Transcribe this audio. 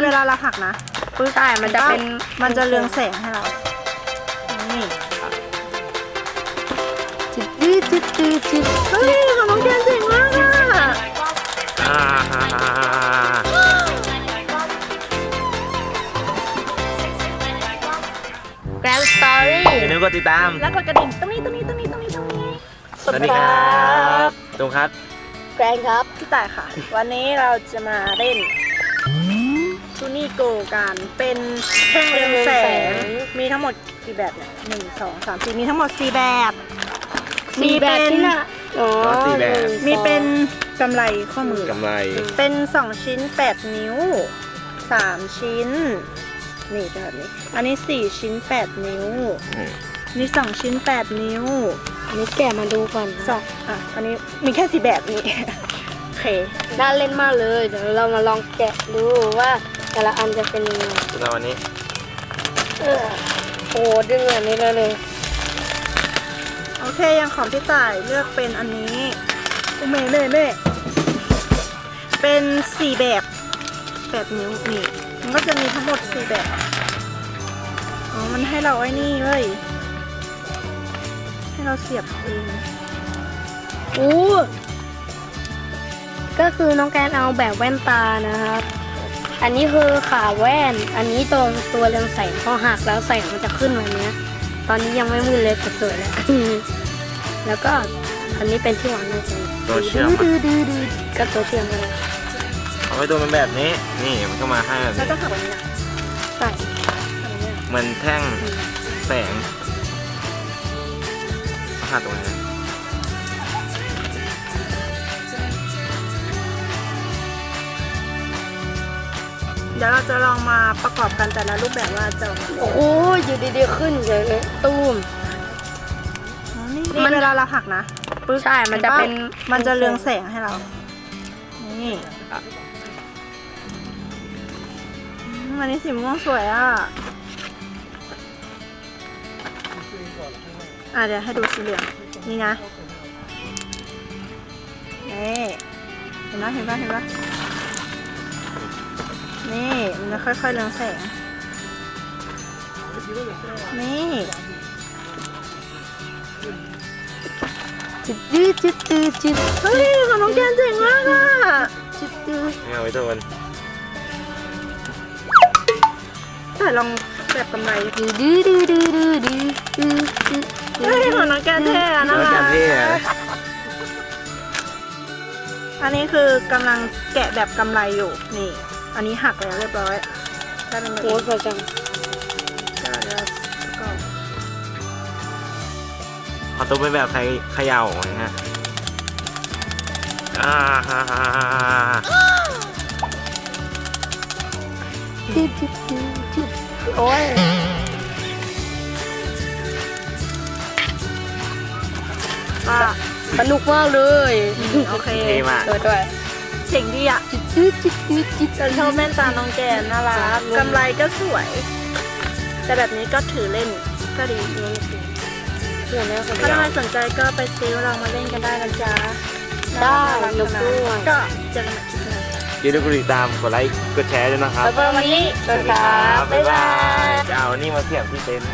เวลาเราหักนะปึ๊บ ใช่มันจะเป็น มันจะเรืองแสงให้เรานี่จิตเฮ้ยของน้องแกนเจ๋งมากอ่ะ แกรนด์สตอรี่ อย่าลืมกดติดตาม แล้วกดกระดิ่งตรงนี้ สวัสดีครับตรงครับ แกรนด์ครับ พี่ต่ายค่ะ วันนี้เราจะมาเล่นทูนี่โกกันเป็นแท่งเรืองแสงมีทั้งหมดกี่แบบเนี่ย1 2 3 4มีทั้งหมด4แบบมีเป็น อ๋อ สี่แบบ มีเป็นกำไรข้อมือ กำไร เป็น2ชิ้น8นิ้ว3ชิ้นนี่เป็นแบบนี้อันนี้4ชิ้น8นิ้วนี่2ชิ้น8นิ้ว อันนี้แกะมาดูก่อน อันนี้มีแค่4แบบนี้ โอเค น่าเล่นมากเลยเดี๋ยวเรามาลองแกะดูว่าแต่ละอันจะเป็นยังไง แล้ววันนี้ โอ้ดึงแบบนี้เลย โอเคยังของพี่ต่ายเลือกเป็นอันนี้เม่เป็น4แบบ8นิ้วนี่มันก็จะมีทั้งหมด4แบบอ๋อมันให้เราไอ้นี่เว้ยให้เราเสียบเอง อู้ก็คือน้องแกนเอาแบบแว่นตานะครับ อันนี้คือขาแว่น อันนี้ตรงตัวเรืองแสงพอหักแล้วแสงมันจะขึ้นแบบนี้ ตอนนี้ยังไม่มืดเลยแต่สวยแล้ว แล้วก็อันนี้เป็นที่วางในใจ ตัวเชื่อม ดื้อก็ตัวเชื่อมเลย เอาไว้ตัวเป็นแบบนี้นี่มันก็มาให้แบบ แล้ว นี้ ก็หักแบบนี้นะ ใส่ แบบนี้ มันแท่งแสงหาตรงนี้ เดี๋ยวเราจะลองมาประกอบกันแต่ละรูปแบบว่าจะออกมาเป็น โอ้ยอยู่ดีๆขึ้นเฉยเลยตูม นี่เวลาเราหักนะปึ๊บ ใช่มันจะเป็น มันจะเรืองแสงให้เรานี่อันนี้สีม่วงสวยอ่ะเดี๋ยวให้ดูสีเหลืองนี่นะนี่เห็นปะนี่มันจะค่อยๆเรืองแสงนี่ จืด เฮ้ยของน้องแกนเจ๋งมากอ่ะ นี่เอาไว้ตัวมัน แต่ลองแบบกำไร ดื้อ เฮ้ยของน้องแกนเท่อะน่า แล้ว รั กัน ก ที่ อันนี้คือกำลังแกะแบบกำไรอยู่นี่ อันนี้หักแล้วเรียบร้อยได้เป็นแบบ โอ้ นี้ ยสวยจัง ได้แล้วก็ ขอตัวเป็นแบบใครเขย่านะฮะโอ้ย ก็ สนุกมากเลย โอเค เท่มาก ด้วย เจ๋งดีอ่ะจะชอบแม่นตาน้องแกนน่ารักกำไรก็สวย แต่แบบนี้ก็ถือเล่นก็ดี เดี๋ยวนะคน ถ้า เดียว ใครสนใจก็ไปซื้อลองมาเล่นกันได้นะจ๊ะ ได้ น่ารัก นุกด้วย ก็เจอกันใหม่คลิปหน้า อย่าลืมกดติดตามกดไลค์กดแชร์ด้วยนะครับ แล้วก็วันนี้สวัสดีครับบ๊ายบาย จะเอานี่มาเสียบที่เต็นท์